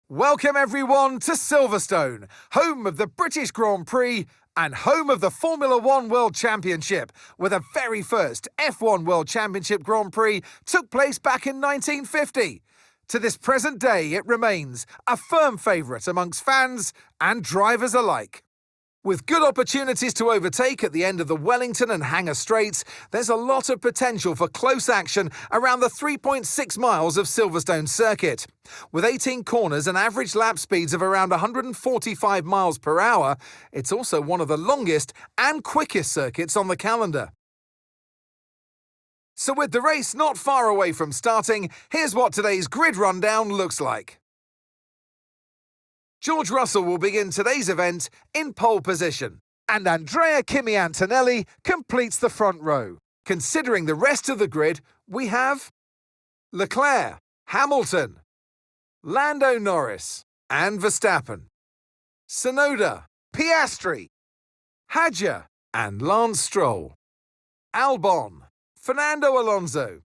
Welcome everyone to Silverstone, home of the British Grand Prix and home of the Formula One World Championship, where the very first F1 World Championship Grand Prix took place back in 1950. To this present day, it remains a firm favourite amongst fans and drivers alike. With good opportunities to overtake at the end of the Wellington and Hangar Straights, there's a lot of potential for close action around the 3.6 miles of Silverstone circuit. With 18 corners and average lap speeds of around 145 miles per hour, it's also one of the longest and quickest circuits on the calendar. So with the race not far away from starting, here's what today's grid rundown looks like. George Russell will begin today's event in pole position, and Andrea Kimi Antonelli completes the front row. Considering the rest of the grid, we have Leclerc, Hamilton, Lando Norris, and Verstappen, Tsunoda, Piastri, Hadjar, and Lance Stroll, Albon, Fernando Alonso,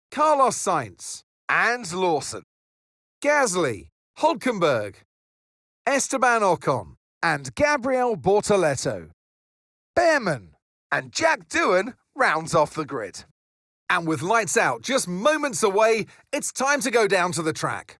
Carlos Sainz, and Lawson, Gasly, Hülkenberg, Esteban Ocon, and Gabriel Bortoleto. Behrman and Jack Doohan rounds off the grid. And with lights out just moments away, it's time to go down to the track.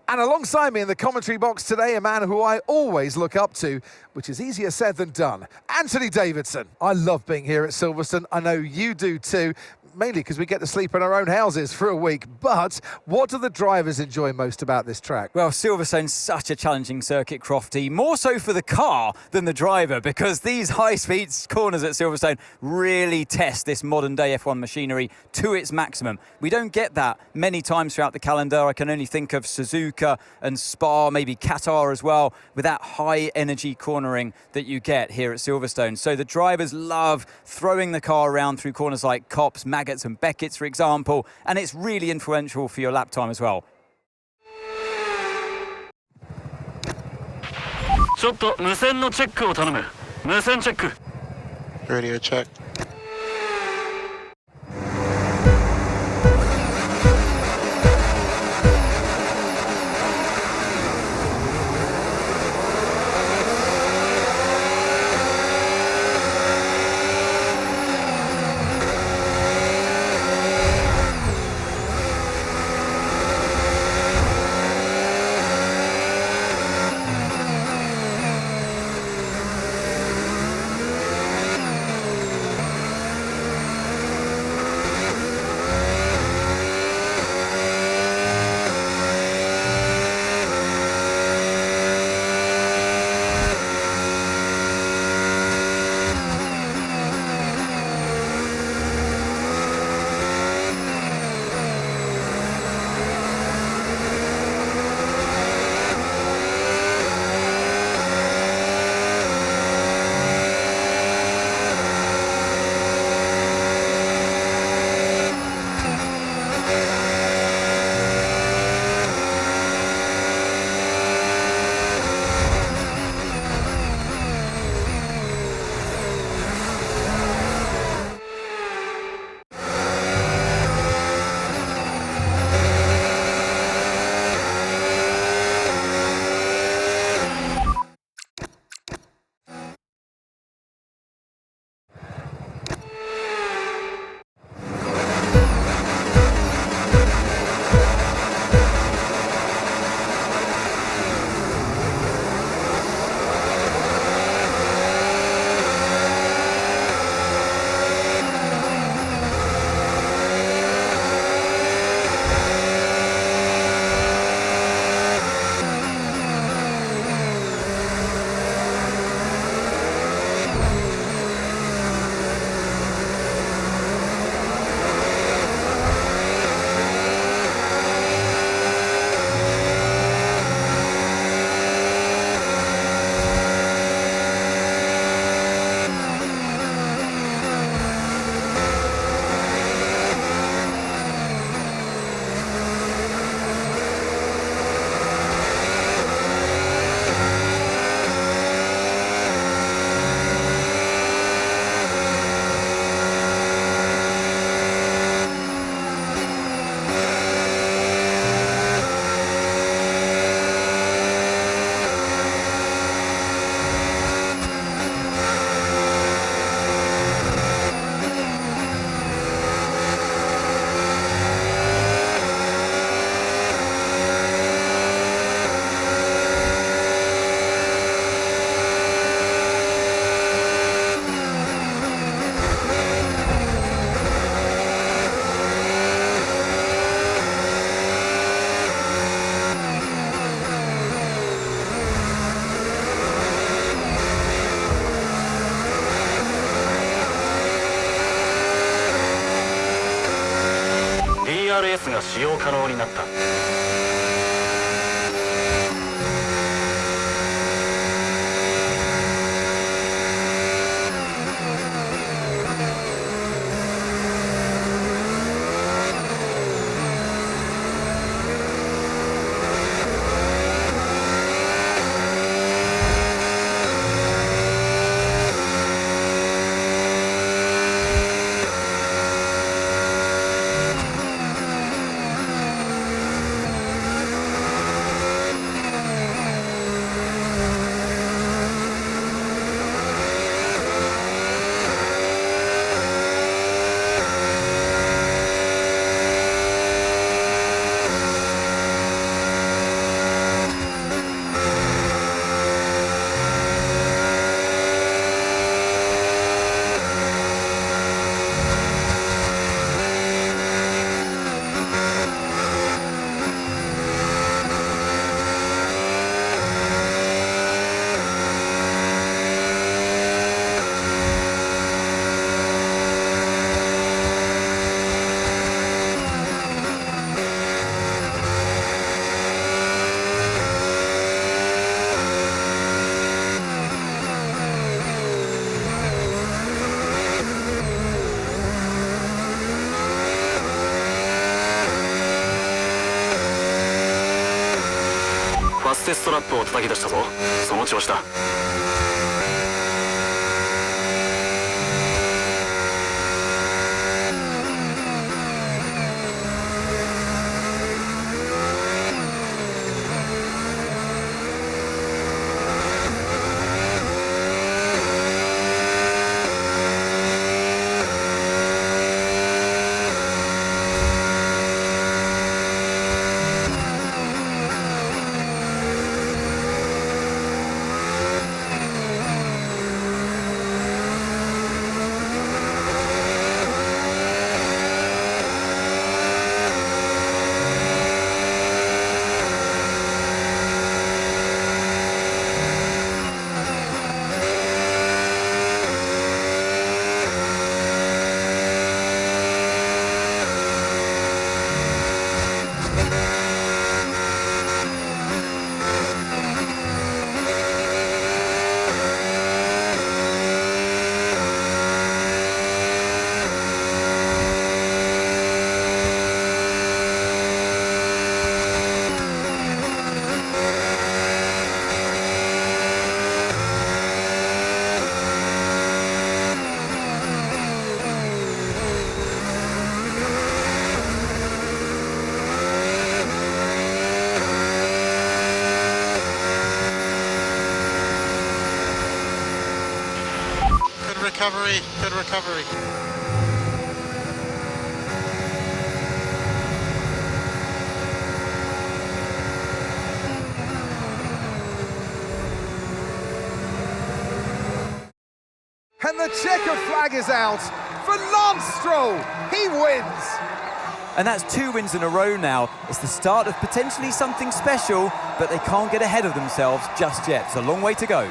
And alongside me in the commentary box today, a man who I always look up to, which is easier said than done, Anthony Davidson. I love being here at Silverstone. I know you do too. Mainly because we get to sleep in our own houses for a week. But what do the drivers enjoy most about this track? Well, Silverstone's such a challenging circuit, Crofty, more so for the car than the driver, because these high-speed corners at Silverstone really test this modern-day F1 machinery to its maximum. We don't get that many times throughout the calendar. I can only think of Suzuka and Spa, maybe Qatar as well, with that high-energy cornering that you get here at Silverstone. So the drivers love throwing the car around through corners like Copse, Maggots and Beckett's, for example, and it's really influential for your lap time as well. ちょっと無線のチェックを頼む。無線チェック。Radio check. DRS が使用可能になった。ファステストラップを叩き出したぞ。その調子だ。recovery, good recovery. And the checkered flag is out for Lance Stroll. He wins. And that's 2 wins in a row now. It's the start of potentially something special, but they can't get ahead of themselves just yet. It's a long way to go.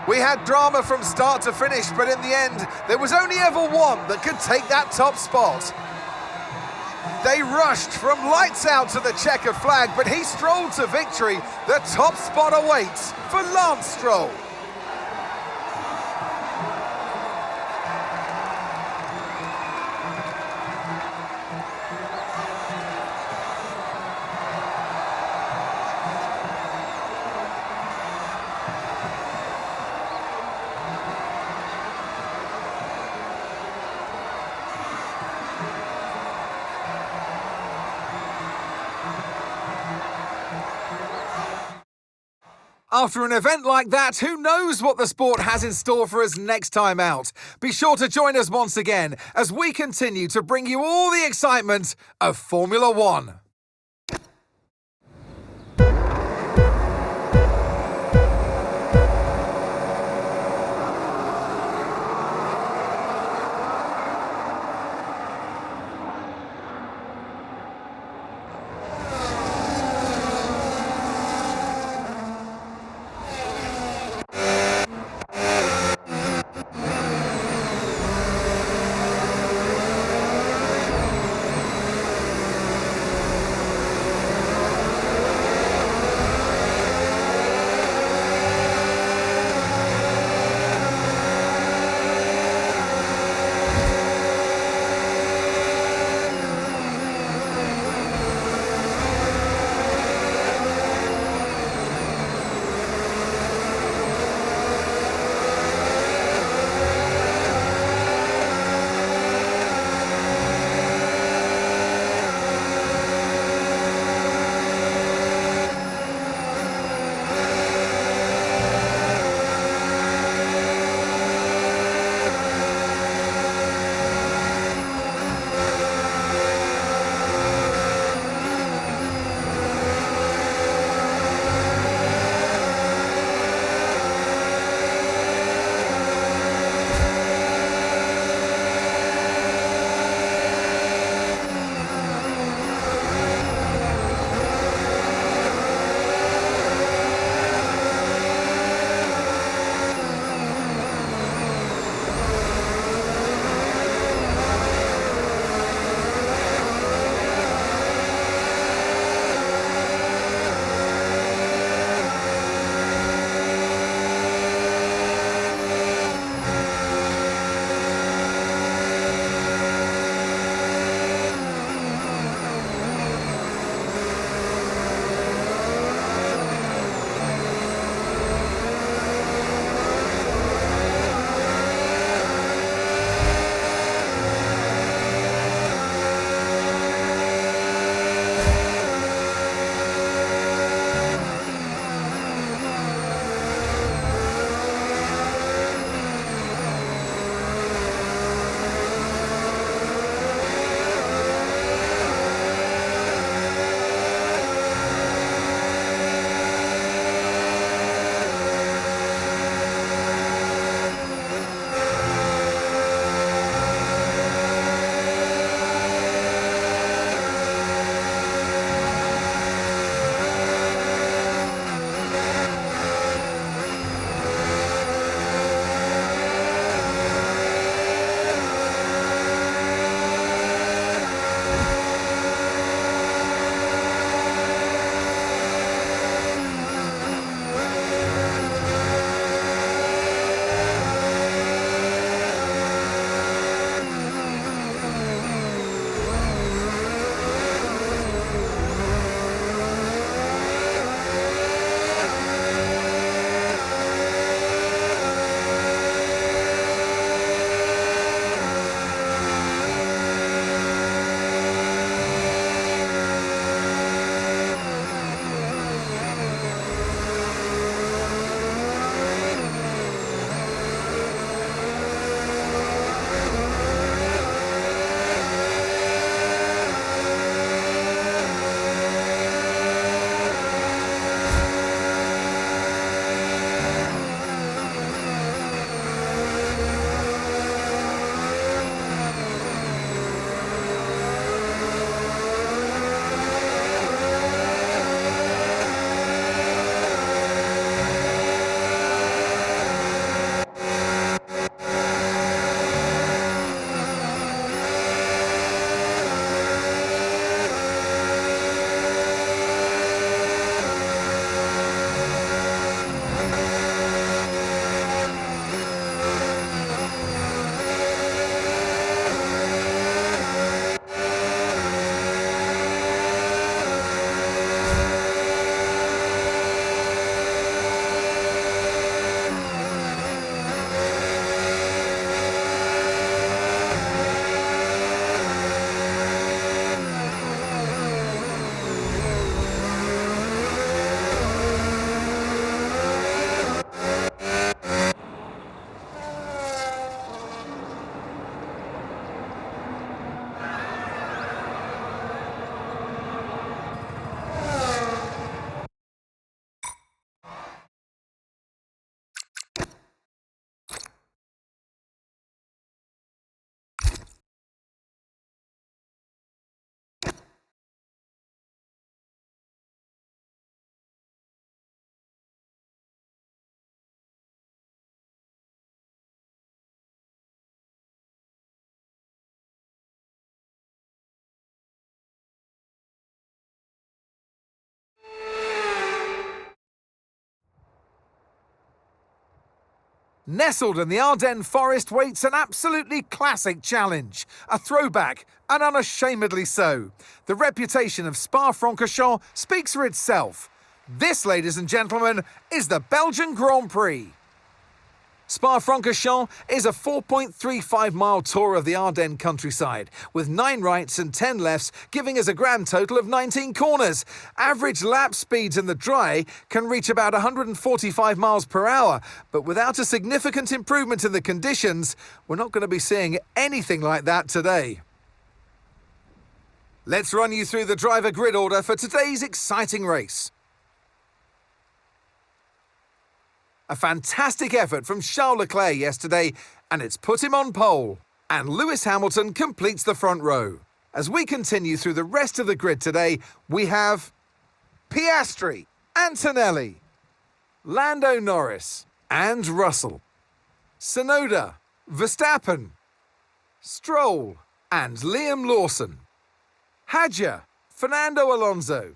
We had drama from start to finish, but in the end, there was only ever one that could take that top spot. They rushed from lights out to the checkered flag, but he strolled to victory. The top spot awaits for Lance Stroll. After an event like that, who knows what the sport has in store for us next time out? Be sure to join us once again as we continue to bring you all the excitement of Formula One. Nestled in the Ardennes forest waits an absolutely classic challenge, a throwback, and unashamedly so. The reputation of Spa-Francorchamps speaks for itself. This, ladies and gentlemen, is the Belgian Grand Prix. Spa-Francorchamps is a 4.35-mile tour of the Ardennes countryside, with 9 rights and 10 lefts, giving us a grand total of 19 corners. Average lap speeds in the dry can reach about 145 miles per hour, but without a significant improvement in the conditions, we're not going to be seeing anything like that today. Let's run you through the driver grid order for today's exciting race. A fantastic effort from Charles Leclerc yesterday, and it's put him on pole. And Lewis Hamilton completes the front row. As we continue through the rest of the grid today, we have Piastri, Antonelli, Lando Norris, and Russell, Tsunoda, Verstappen, Stroll, and Liam Lawson, Hadjar, Fernando Alonso,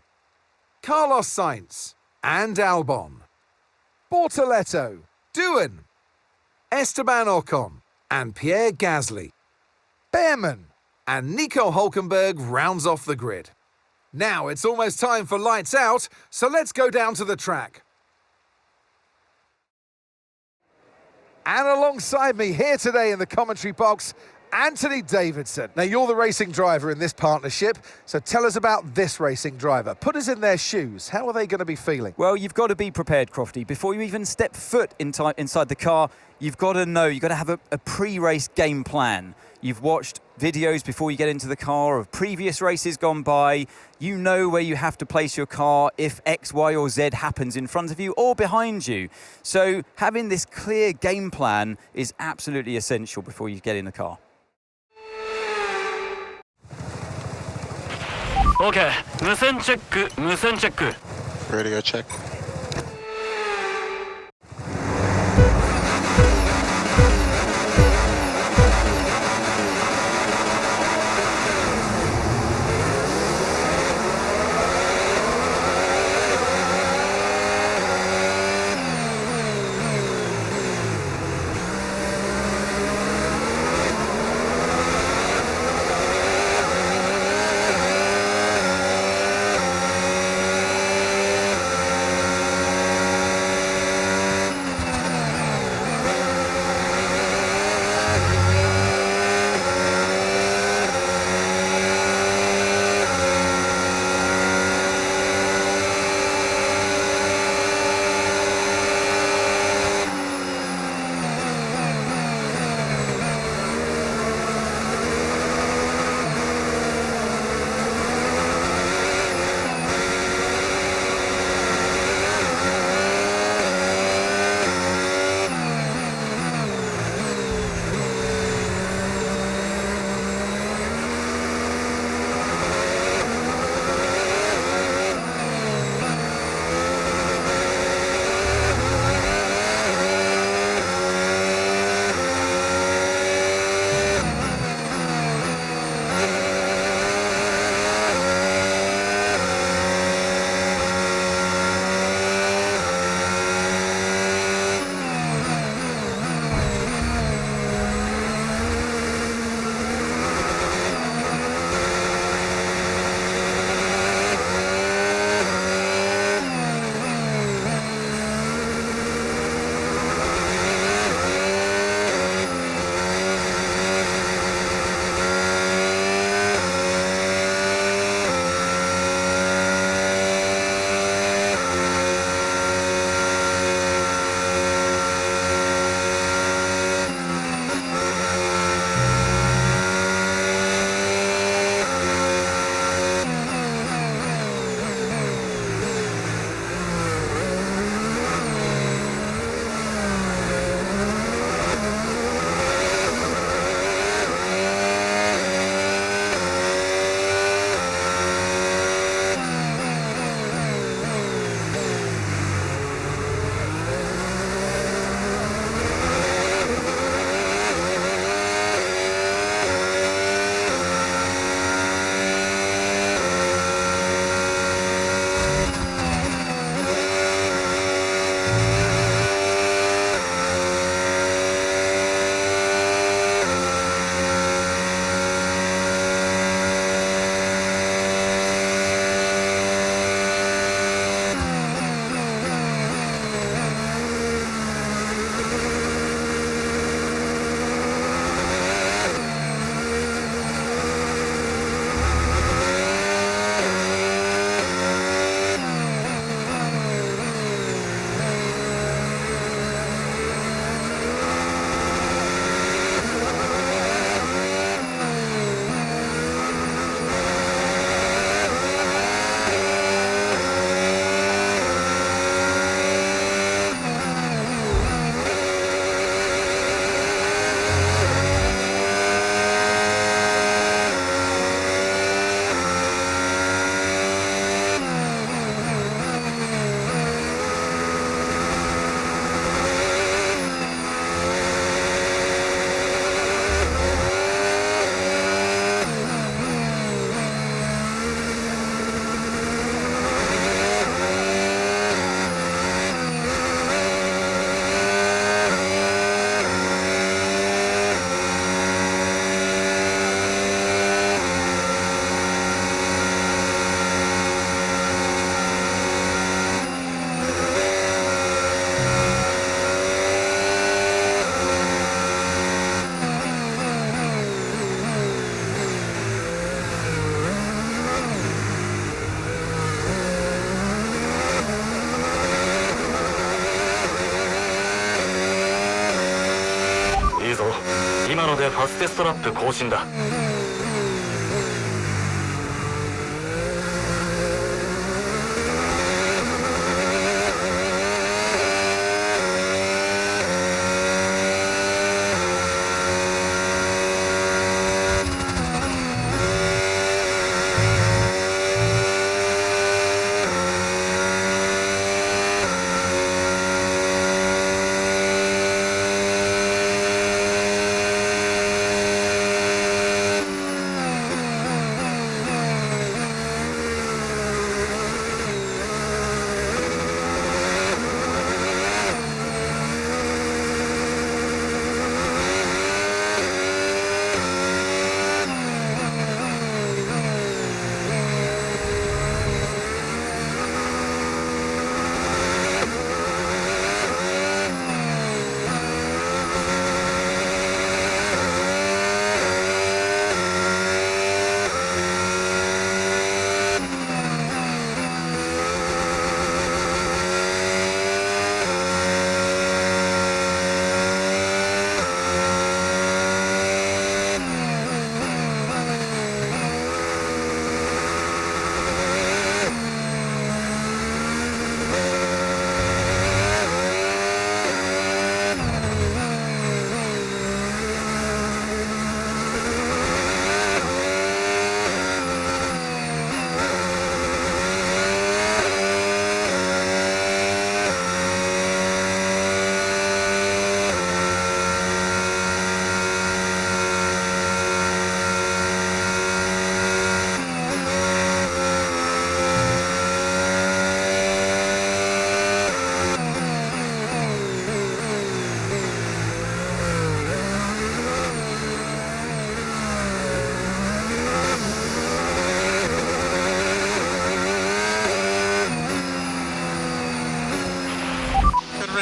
Carlos Sainz, and Albon, Bortoletto, Doohan, Esteban Ocon, and Pierre Gasly. Behrman and Nico Hülkenberg rounds off the grid. Now it's almost time for lights out, so let's go down to the track. And alongside me here today in the commentary box, Anthony Davidson. Now, you're the racing driver in this partnership, so tell us about this racing driver. Put us in their shoes. How are they going to be feeling? Well, you've got to be prepared, Crofty. Before you even step foot inside the car, you've got to know, you've got to have a pre-race game plan. You've watched videos before you get into the car of previous races gone by. You know where you have to place your car if X, Y or Z happens in front of you or behind you. So having this clear game plan is absolutely essential before you get in the car. OK 無線チェック無線チェック Radio check. 今のでファステストラップ更新だ。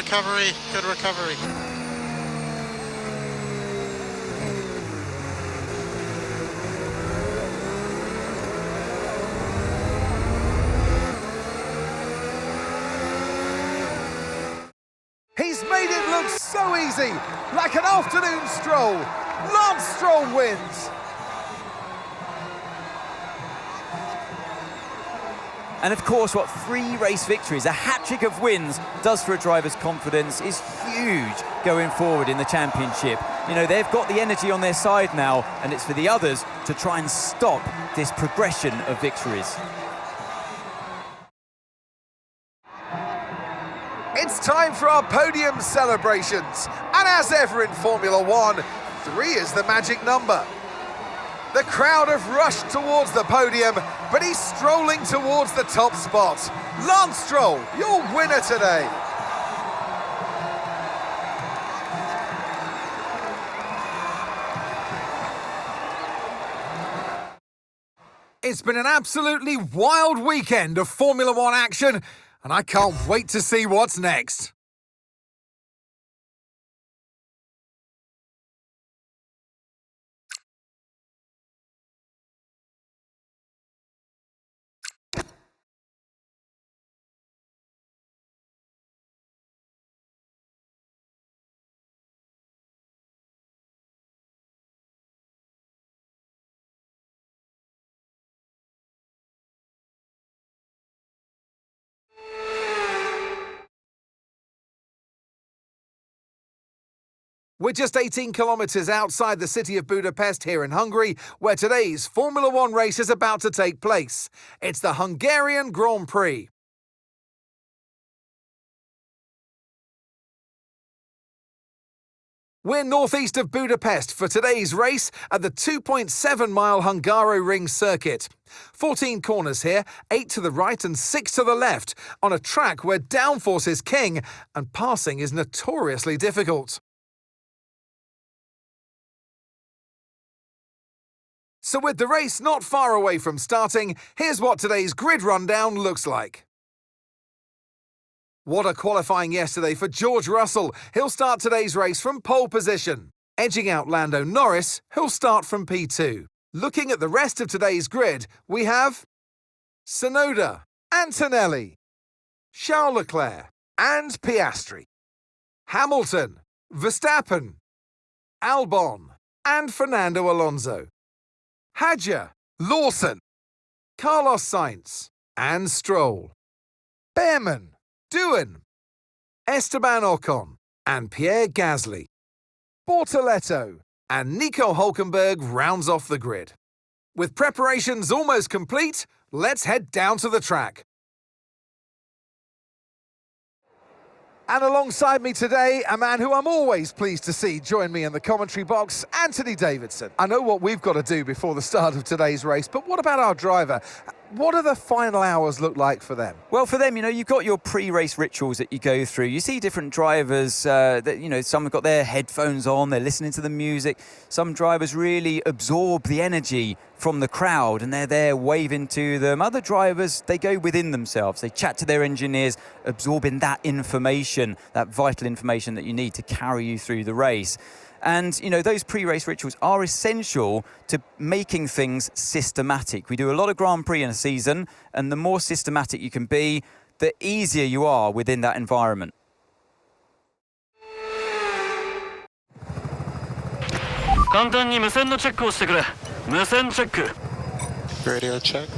recovery, good recovery. He's made it look so easy, like an afternoon stroll. Lance Stroll wins. And of course, what 3 race victories, a hat-trick of wins, does for a driver's confidence is huge going forward in the championship. You know, they've got the energy on their side now, and it's for the others to try and stop this progression of victories. It's time for our podium celebrations. And as ever in Formula One, 3 is the magic number. The crowd have rushed towards the podium, but he's strolling towards the top spot. Lance Stroll, your winner today. It's been an absolutely wild weekend of Formula One action, and I can't wait to see what's next. We're just 18 kilometres outside the city of Budapest here in Hungary, where today's Formula One race is about to take place. It's the Hungarian Grand Prix. We're northeast of Budapest for today's race at the 2.7-mile Hungaroring circuit. 14 corners here, 8 to the right and 6 to the left, on a track where downforce is king and passing is notoriously difficult. So with the race not far away from starting, here's what today's grid rundown looks like. What a qualifying yesterday for George Russell. He'll start today's race from pole position, edging out Lando Norris, who'll start from P2. Looking at the rest of today's grid, we have Tsunoda, Antonelli, Charles Leclerc and Piastri, Hamilton, Verstappen, Albon, and Fernando Alonso. Hadja, Lawson, Carlos Sainz and Stroll. Behrman, Doohan, Esteban Ocon and Pierre Gasly. Bortoletto and Nico Hülkenberg rounds off the grid. With preparations almost complete, let's head down to the track. And alongside me today, a man who I'm always pleased to see join me in the commentary box, Anthony Davidson. I know what we've got to do before the start of today's race, but what about our driver? What do the final hours look like for them? Well, for them, you've got your pre-race rituals that you go through. You see different drivers that, some have got their headphones on, they're listening to the music. Some drivers really absorb the energy from the crowd and they're there waving to them. Other drivers, they go within themselves. They chat to their engineers, absorbing that information, that vital information that you need to carry you through the race. And, those pre-race rituals are essential to making things systematic. We do a lot of Grand Prix in a season, and the more systematic you can be, the easier you are within that environment. Radio check.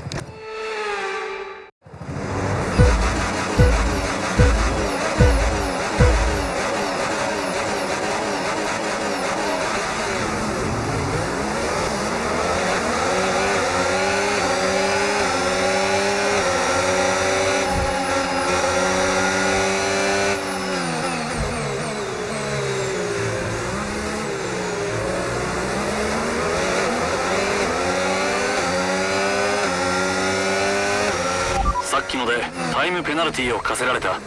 さっきのでタイムペナルティーを課せられた。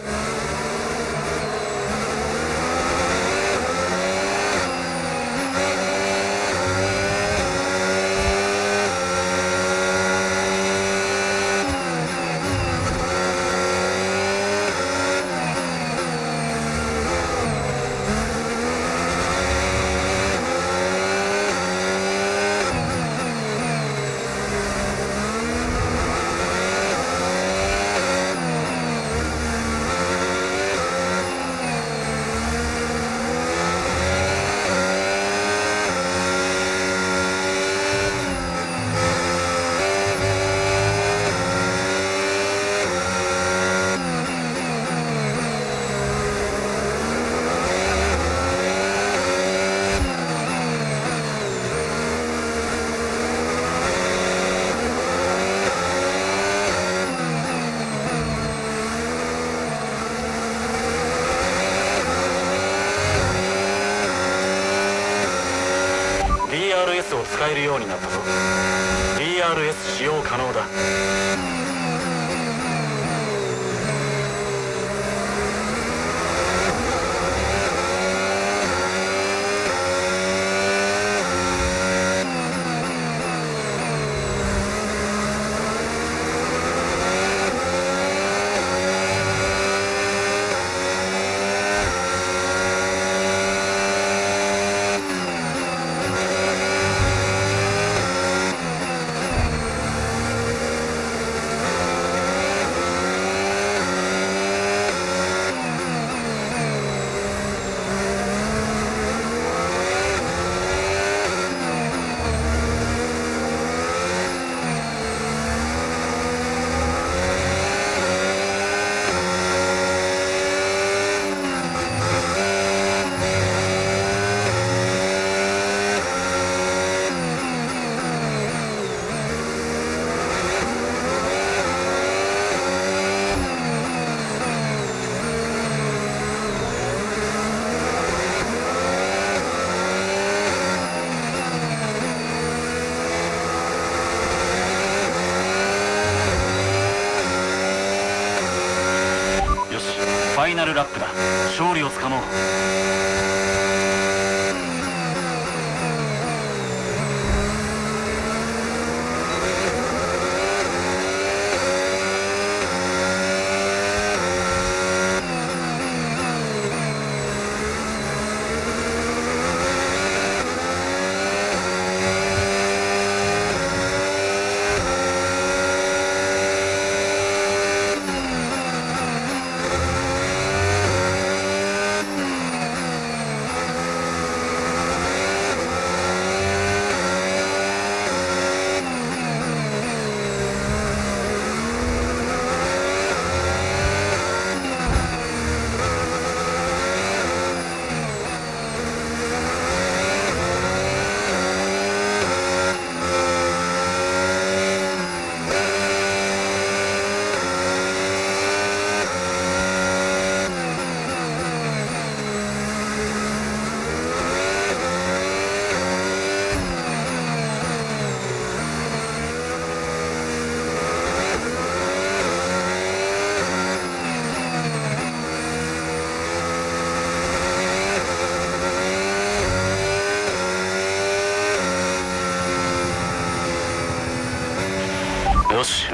DRS を使えるようになったぞ。DRS 使用可能だ。ファイナルラップだ。勝利をつかもう。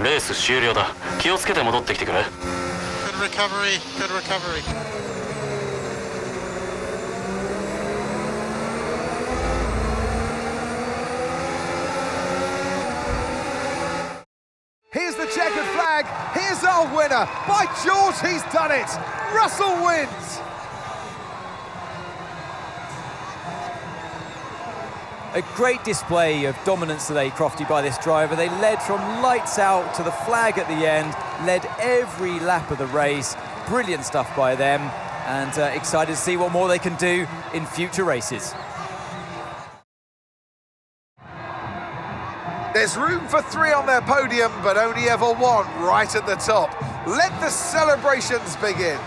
レース終了だ。気をつけて戻ってきてくれ。 Good recovery, good recovery. Here's the checkered flag. Here's our winner. By George, he's done it. Russell wins. A great display of dominance today, Crofty, by this driver. They led from lights out to the flag at the end, led every lap of the race. Brilliant stuff by them, and excited to see what more they can do in future races. There's room for 3 on their podium, but only ever 1 right at the top. Let the celebrations begin.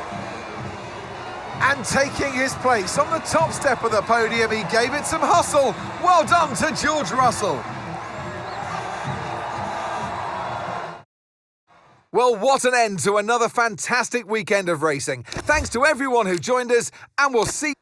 And taking his place on the top step of the podium, he gave it some hustle. Well done to George Russell. Well, what an end to another fantastic weekend of racing. Thanks to everyone who joined us, and we'll see